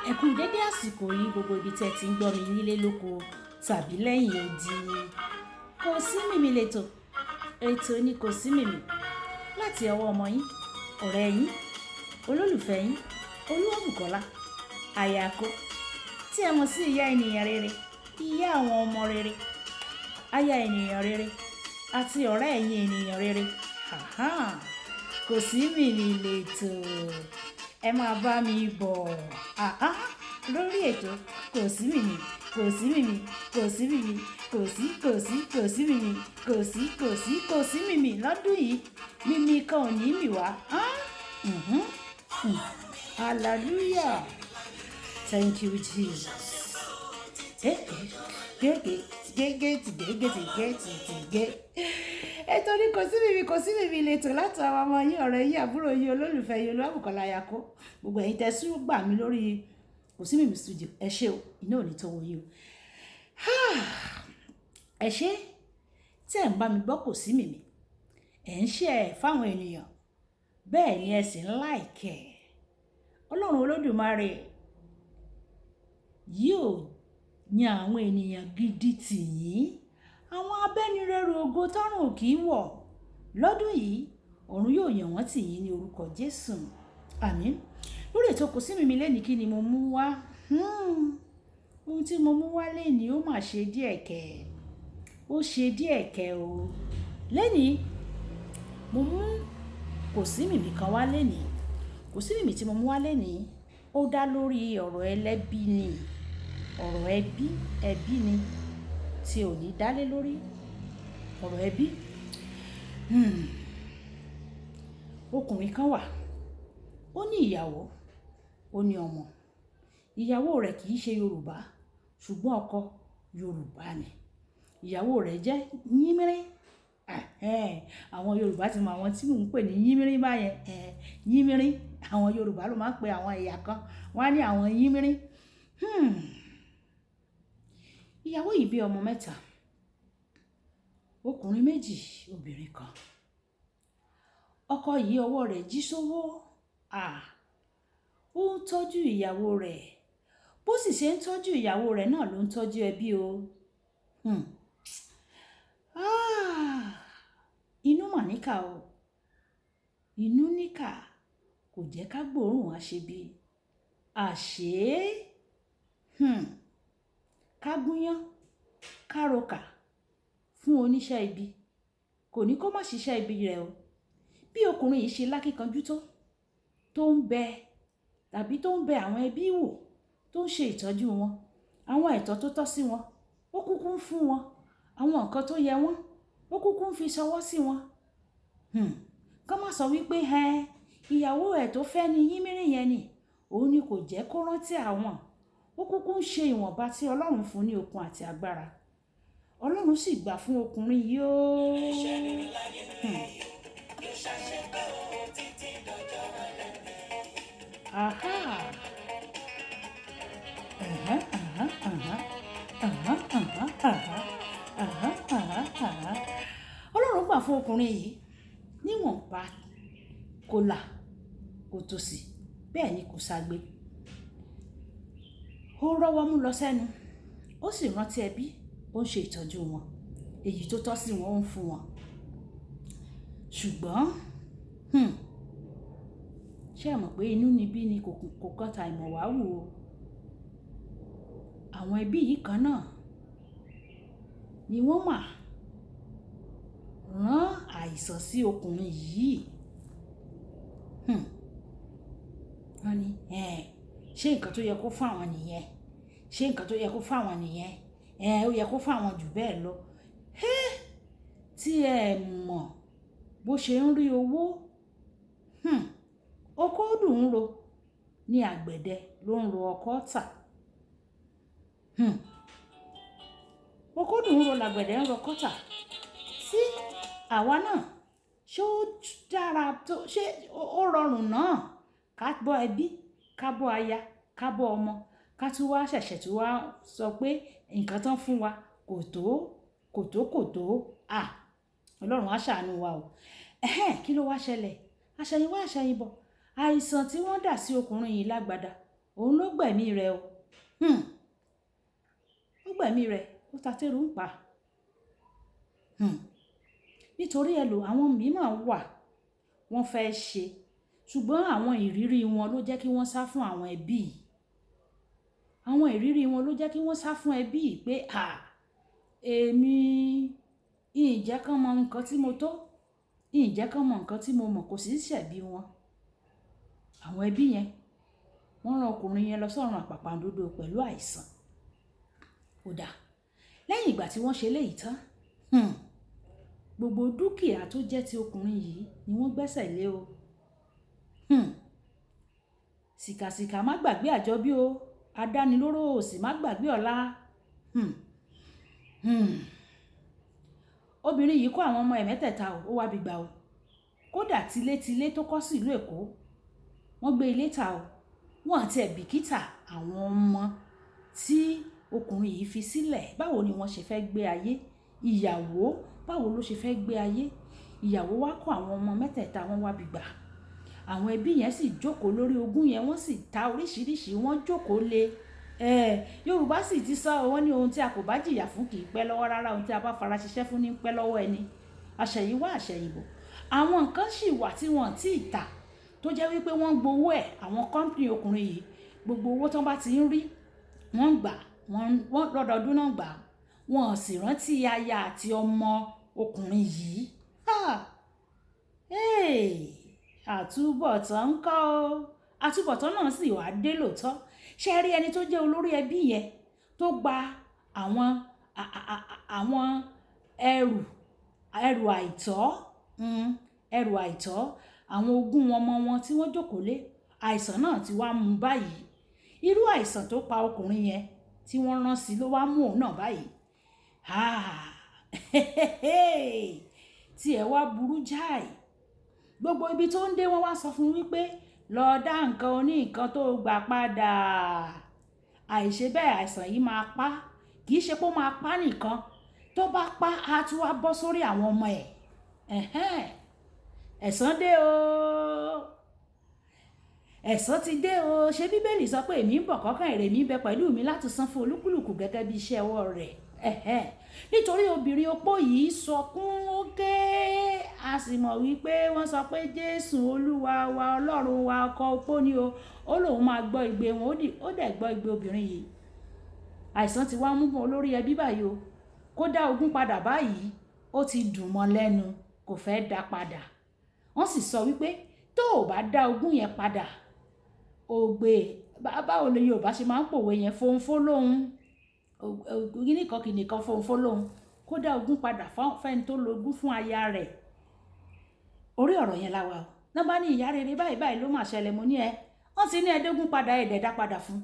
Ẹ kú dédé àsìkò yìí gbogbo ibi tẹ́ ti ń gbọ́ mi nílé lóko tàbí lẹ́yìn odi. Kò sí mìmí lẹ́tọ̀, ètò ni kò sí mìmí láti ọwọ́ ọmọ yín, ọ̀rẹ́ yín, olólùfẹ́ yín, Olúwabùkọ́lá, Àyàkó, tí ẹ mọ̀ sí ìyá ènìyàn rere, ìyá àwọn ọmọ rere, aya ènìyàn rere àti ọ̀rẹ́ ẹ̀yin ènìyàn rere. Kò sí mìmí lẹ́tọ̀, ẹ máa bá mi bọ̀ lórí ètò kò sí mìmí, kò sí mìmí, kò sí mìmí, kò sí mìmí, kò sí mìmí lọ́dún yìí. Mìmí kan ò ní mì wá. Hallelujah. Thank you, Jesus. Ètò ní kò sí mìmí lẹ́tọ̀ láti àwọn ọmọ yín, ọ̀rẹ́ yín, àbúrò yín, olólùfẹ́ yín, Olúwabùkọ́lá Àyàkó. Gbogbo ẹ̀yin tẹ́ sùn gbà mí lórí kò sí mìmí studio. Ẹ ṣé o, iná ò ní tó wọ yín o. Ẹ ṣé tí ẹ̀ ń bá mi gbọ́ kò sí mìmí. Ẹ̀ ń share fáwọn ènìyàn. Bẹ́ẹ̀ ni ẹ sì ń like ẹ̀. Ọlọ́run Olódùmarè yóò yan àwọn ènìyàn gidi tì yín. Àwọn abẹ́nirẹ́rù ògo tọ́rùn kì í wọ̀ lọ́dún yìí. Ọ̀run yóò yàn wọ́n tì yín ní orúkọ Jésù. Àmín. Lórí ètò kò sí mìmí lẹ́ni kí ni mo mú wá? Ohun tí mo mú wá lẹ́ni ó mà ṣe díẹ̀ kẹ́. Ó ṣe díẹ̀ kẹ́ o. Lẹ́ni mo mú kò sí mìmí kan wá lẹ́ni. Kò sí mìmí tí mo mú wá lẹ́ni. Ó dá lórí ọ̀rọ̀ ẹlẹ́bí ni. Ọ̀rọ̀ ẹbí ni tí ò ní dálé lórí. Ọ̀rọ̀ ẹbí. Ọkùnrin kan wà. Ó ní ìyàwó, ó ní ọmọ. Ìyàwó rẹ̀ kì í ṣe Yorùbá, ṣùgbọ́n ọkọ Yorùbá ni. Ìyàwó rẹ̀ jẹ́ yínmírín. Àwọn Yorùbá ti mọ àwọn tí mò ń pè ní yínmírín báyẹn. Yínmírín. Àwọn Yorùbá ló máa ń pe àwọn ẹ̀yà kan. Wọ́n á ní àwọn yínmírín. Ìyàwó yìí bí ọmọ 3. Ọkùnrin 2, obìnrin 1. Ọkọ yìí ọwọ́ rẹ̀ jí sówó. Ó ń tọ́jú ìyàwó rẹ̀. Bó sì ṣe ń tọ́jú ìyàwó rẹ̀ náà ló ń tọ́jú ẹbí o. Inú mà níkà o. Inú níkà kò jẹ́ ká gbóòórùn àṣebí. Ká gúnyán, ká rokà fún oníṣẹ́ ibi. Kò ní kó má ṣiṣẹ́ ibi rẹ̀ o. Bí ọkùnrin yìí ṣe lákíkanjú tó ń bẹ àwọn ẹbí wò, tó ń ṣe ìtọ́jú wọn, àwọn ẹ̀tọ́ tó tọ́ sí wọn, ó kúkú ń fún wọn, àwọn nǹkan tó yẹ wọ́n, ó kúkú ń fi ṣọwọ́ sí wọn. Kán má sọ wípé ìyàwó ẹ̀ tó fẹ́ ni yínmírín yẹn ni, òun ni kò jẹ́ kó rántí àwọn. Ó kúkú ń ṣe ìwọ̀nba tí Ọlọ́run fún ní okun àti agbára. Ọlọ́run sì gbà fún ọkùnrin yìí o. Ọlọ́run gbà fún ọkùnrin yìí níwọ̀nba kò là kò tòsí, bẹ́ẹ̀ ni kò ságbe. Ó rọ́wọ́ mú lọ sẹ́nu. Ó sì rántí ẹbí, ó ń ṣe ìtọ́jú wọn. Èyí tó tọ́ sí wọn ó ń fún wọn. Ṣùgbọ́n ṣé ẹ mọ̀ pé inú níbí ni kò kọ́ta ìmọ̀ wá wù o. Àwọn ẹbí yìí kan náà ni wọ́n mà rán àìsàn sí ọkùnrin yìí. Wọ́n ní ṣé nǹkan tó yẹ kó fún àwọn nìyẹn? Ṣé nǹkan tó yẹ kó fún àwọn nìyẹn? Ó yẹ kó fún àwọn jù bẹ́ẹ̀ lọ. Tí ẹ mọ̀ bó ṣe ń rí owó. Ọkọ dùn ún ro ní àgbẹ̀dẹ ló ń ro ọkọ tà. Ọkọ dùn ún ro làgbẹ̀dẹ ń ro ọkọ tà. Tí àwa náà ṣé ó dára tó, ṣé ó rọrùn náà ká bọ́ ẹbí, ká bọ́ aya, ká bọ́ ọmọ, ká tún wá ṣẹ̀ṣẹ̀ tún wá sọ pé nǹkan tán fún wa kò tó. Ọlọ́run á ṣàánú wa o. Kí ló wá ṣẹlẹ̀? Àṣẹ̀yìnwá àṣẹ̀yìnbọ̀. Àìsàn tí wọ́n dà sí ọkùnrin yìí lágbádá òun ló gbẹ̀mí rẹ̀ o ó gbẹ̀mí rẹ̀ ó ta tẹ́rù ń pa nítorí àwọn mìíràn wà wọ́n fẹ́ ṣe ṣùgbọ́n àwọn ìrírí wọn ló jẹ́ kí wọ́n sá fún àwọn ẹbí àwọn ìrírí wọn ló jẹ́ kí wọ́n sá fún ẹbí pé èmi ìjẹ́ kán mọ nǹkan tí mo tó ìjẹ́ kán mọ nǹkan tí mo mọ̀ kò sí ṣẹ̀bi wọn àwọn ẹbí yẹn wọ́n rán ọkùnrin yẹn lọ sọ́run àpàpàǹdodo pẹ̀lú àìsàn kódà lẹ́yìn ìgbà tí wọ́n ṣe léyìí tán gbogbo dúkìá tó jẹ́ ti ọkùnrin yìí ni wọ́n gbẹ́sẹ̀ lé o sìkàsìkà má gbàgbé àjọbí o adánilóró òsì má gbàgbé ọ̀la obìnrin yìí kó àwọn ọmọ ẹ̀ mẹ́tẹ̀ẹ̀ta ó wá bí gbà o kódà tilétilé tó kọ́ sí ìlú Èkó wọ́n gbé ilé ta o wọ́n àti ẹ̀bìkítà àwọn ọmọ tí ọkùnrin yìí fi sílẹ̀ báwo ni wọ́n ṣe fẹ́ gbé ayé ìyàwó báwo ló ṣe fẹ́ gbé ayé ìyàwó wá kó àwọn ọmọ mẹ́tẹ̀ẹ̀ta wọ́n wá bí gbà àwọn ẹbí yẹn sì jókòó lórí ogún yẹn wọ́n sì ta oríṣiríṣi wọ́n jókòó lé Yorùbá sì ti sọ wọ́n ní ohun tí a kò bá jìyà fún kì í pẹ́ lọ́wọ́ rárá ohun tí a bá fara ṣiṣẹ́ fún ní pẹ́ lọ́wọ́ ẹni àṣẹ̀yìnwá àṣẹ̀yìnbọ̀ àwọn nǹkan sì wà tí wọ́n ti tà tó jẹ́ wípé wọ́n gbowó ẹ̀ àwọn kọ́ńpìnì ọkùnrin yìí gbogbo owó tán bá ti ń rí wọ́n gbà wọ́n lọ́dọọdún náà gbà wọ́n sì rántí aya àti ọmọ ọkùnrin yìí àtúbọ̀tán ń kọ́ o àtúbọ̀tán náà sì wá dé lóòótọ́ ṣe rí ẹni tó jẹ́ olórí ẹbí yẹn tó gba àwọn ẹrù àìtọ́ àwọn ogún ọmọ wọn tí wọ́n jókòó lé àìsàn náà ti wá mú báyìí irú àìsàn tó pa ọkùnrin yẹn tí wọ́n rán sí ló wá mú òun náà báyìí tí ẹ wá burú jáì gbogbo ibi tó ń dé wọ́n wá sọ fún wípé lọ dá nǹkan oní nǹkan tó gbà padà àìṣe bẹ́ẹ̀ àìsàn yìí máa pa kì í ṣe pé ó máa pa nìkan tó bá pa á tún wá bọ́ sórí àwọn ọmọ ẹ̀ ẹ̀san dé o ẹ̀san ti dé o ṣé bíbélì sọ pé èmi ń bọ̀ kọ́kàn èrè mi bẹ pẹ̀lú mi láti san fún olúkúlùkù gẹ́gẹ́ bí iṣẹ́ ọwọ́ rẹ̀ nítorí obìnrin opó yìí sọkún ó ké a sì mọ̀ wípé wọ́n sọ pé Jésù Olúwa wa Ọlọ́run wa ọkọ opó ni o ó lóun máa gbọ́ igbe wọn ó dẹ̀ gbọ́ igbe obìnrin yìí àìsàn ti wá mú olórí ẹbí báyìí o kó dá ogún padà báyìí ó ti dùn mọ́ lẹ́nu kò fẹ́ dá padà wọ́n sì sọ wípé tó o bá dá ogún yẹn padà ògbè báwo ni Yorùbá ṣe máa ń pòwe yẹn fónfó lóhun kìnìkan fónfó lóhun kó dá ogún padà fẹ́ni tó logún fún aya rẹ̀ orí ọ̀rọ̀ yẹn láwa o náà bá ní ìyá rere báyìí ló máa ṣẹlẹ̀ mo ní wọ́n ti ní ẹ̀ẹ́dógún padà ẹ̀ẹ́dẹ̀dá padà fún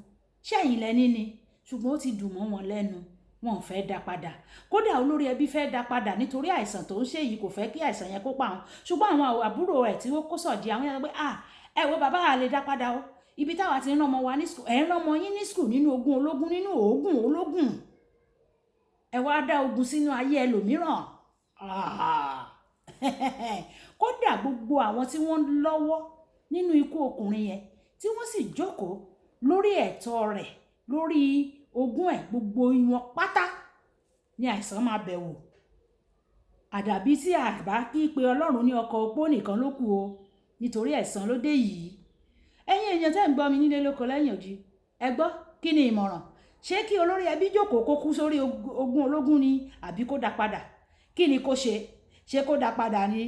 ṣẹ́yìn lẹ́ni ni ṣùgbọ́n ó ti dùn mọ́ wọn lẹ́nu wọn ò fẹ́ dá padà kódà olórí ẹbí fẹ́ dá padà nítorí àìsàn tó ń ṣe yìí kò fẹ́ kí àìsàn yẹn kó pa àwọn ṣùgbọ́n àwọn àbúrò ẹ̀ tí ó kó sọ̀dí àwọn yẹn sọ pé ẹ wo bàbá lè dá padà o ibi táwa ti ń rán ọmọ wa ní skul ẹ̀ ń rán ọmọ yín ní skul nínú ogún ológun nínú oògùn ológun ẹ wá dá ogun sínú ayé ẹlòmíràn kódà gbogbo àwọn tí wọ́n lọ́wọ́ nínú ikú ọkùnrin yẹn tí wọ́n sì jókòó lórí ẹ̀tọ́ rẹ̀ lórí ogún ẹ̀ gbogbo wọn pátá ní àìsàn máa bẹ̀wò àdàbí tí àbá kí pé Ọlọ́run ní ọkọ̀ opó nìkan ló kù o nítorí ẹ̀san ló dé yìí ẹ̀yin èèyàn tẹ́ ń gbọ́ mi nílé lóko lẹ́yìn òdì ẹ gbọ́ kí ni ìmọ̀ràn ṣé kí olórí ẹbí jókòó kó kú sórí ogún ológun ni àbí kó dá padà kí ni kó ṣe kó dá padà ni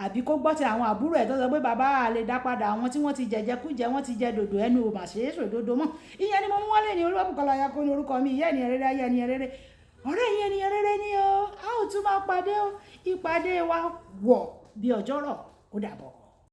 àbí kó gbọ́ ti àwọn àbúrò ẹ̀ tó sọ pé bàbá lè dá padà àwọn tí wọ́n ti jẹjẹkújẹ wọ́n ti jẹ dòdò ẹnu ò mà ṣe é sòdodo mọ́ ìyẹn ni mo mú wálé ní Olúwabùkọ́lá Ayako ní orúkọ mi ìyá ènìyàn rere ayé ènìyàn rere ọ̀rẹ́ ìyẹn ènìyàn rere ni o a ò tún máa pàdé o ìpàdé wa wọ̀ bí ọjọ́rọ̀ ó dàbọ̀.